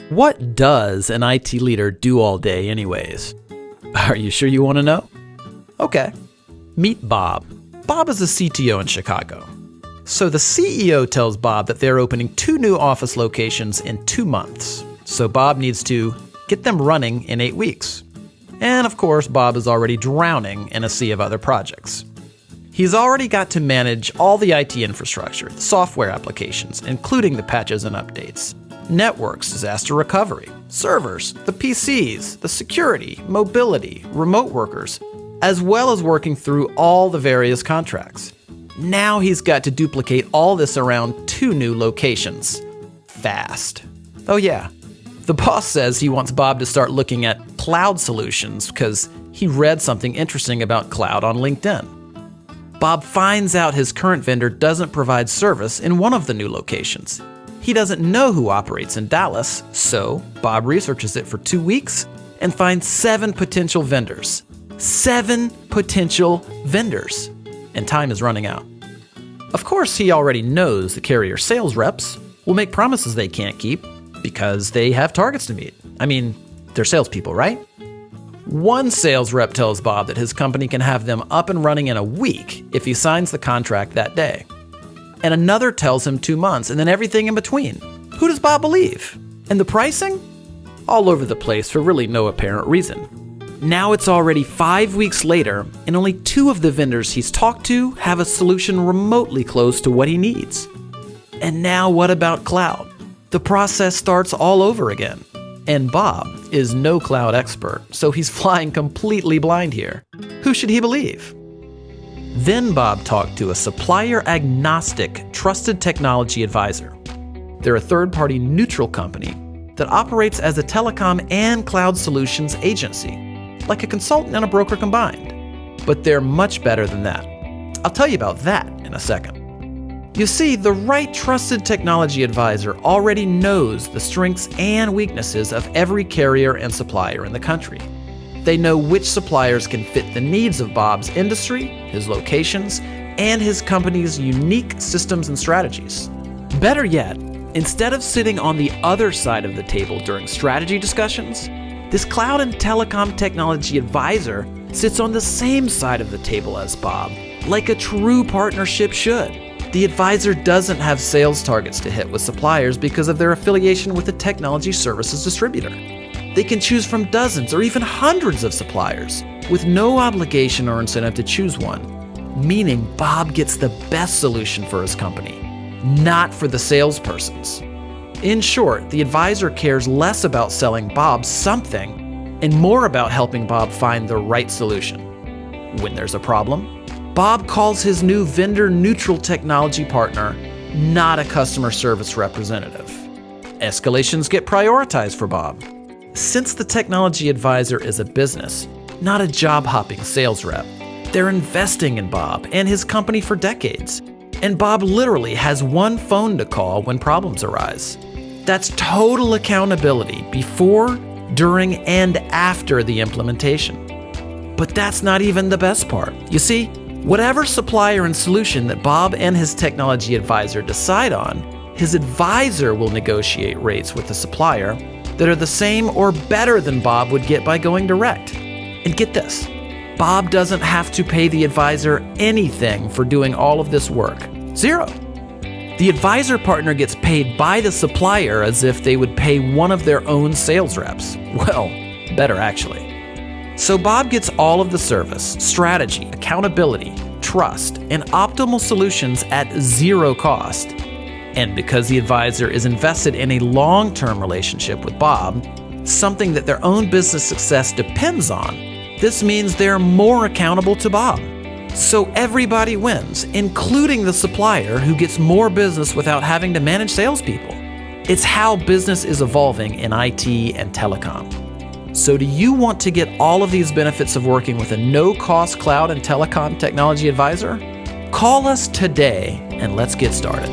What does an IT leader do all day anyways? Are you sure you want to know? Okay. Meet Bob. Bob is a CTO in Chicago. So the CEO tells Bob that they're opening 2 new office locations in 2 months. So Bob needs to get them running in 8 weeks. And of course, Bob is already drowning in a sea of other projects. He's already got to manage all the IT infrastructure, the software applications, including the patches and updates, networks, disaster recovery, servers, the PCs, the security, mobility, remote workers, as well as working through all the various contracts. Now he's got to duplicate all this around 2 new locations. Fast. Oh yeah, the boss says he wants Bob to start looking at cloud solutions because he read something interesting about cloud on LinkedIn. Bob finds out his current vendor doesn't provide service in one of the new locations. He doesn't know who operates in Dallas, so Bob researches it for 2 weeks and finds 7 potential vendors. 7 potential vendors. And time is running out. Of course, he already knows the carrier sales reps will make promises they can't keep because they have targets to meet. I mean, they're salespeople, right? One sales rep tells Bob that his company can have them up and running in a week if he signs the contract that day. And another tells him 2 months, and then everything in between. Who does Bob believe? And the pricing? All over the place for really no apparent reason. Now it's already 5 weeks later, and only 2 of the vendors he's talked to have a solution remotely close to what he needs. And now what about cloud? The process starts all over again. And Bob is no cloud expert, so he's flying completely blind here. Who should he believe? Then Bob talked to a supplier-agnostic, trusted technology advisor. They're a third-party neutral company that operates as a telecom and cloud solutions agency, like a consultant and a broker combined. But they're much better than that. I'll tell you about that in a second. You see, the right trusted technology advisor already knows the strengths and weaknesses of every carrier and supplier in the country. They know which suppliers can fit the needs of Bob's industry, his locations, and his company's unique systems and strategies. Better yet, instead of sitting on the other side of the table during strategy discussions, this cloud and telecom technology advisor sits on the same side of the table as Bob, like a true partnership should. The advisor doesn't have sales targets to hit with suppliers because of their affiliation with a technology services distributor. They can choose from dozens or even hundreds of suppliers with no obligation or incentive to choose one, meaning Bob gets the best solution for his company, not for the salespersons. In short, the advisor cares less about selling Bob something and more about helping Bob find the right solution. When there's a problem, Bob calls his new vendor-neutral technology partner, not a customer service representative. Escalations get prioritized for Bob. Since the technology advisor is a business, not a job-hopping sales rep, they're investing in Bob and his company for decades. And Bob literally has one phone to call when problems arise. That's total accountability before, during, and after the implementation. But that's not even the best part. You see, whatever supplier and solution that Bob and his technology advisor decide on, his advisor will negotiate rates with the supplier that are the same or better than Bob would get by going direct. And get this, Bob doesn't have to pay the advisor anything for doing all of this work. 0. The advisor partner gets paid by the supplier as if they would pay one of their own sales reps. Well, better actually. So Bob gets all of the service, strategy, accountability, trust, and optimal solutions at 0 cost. And because the advisor is invested in a long-term relationship with Bob, something that their own business success depends on, this means they're more accountable to Bob. So everybody wins, including the supplier who gets more business without having to manage salespeople. It's how business is evolving in IT and telecom. So do you want to get all of these benefits of working with a no-cost cloud and telecom technology advisor? Call us today and let's get started.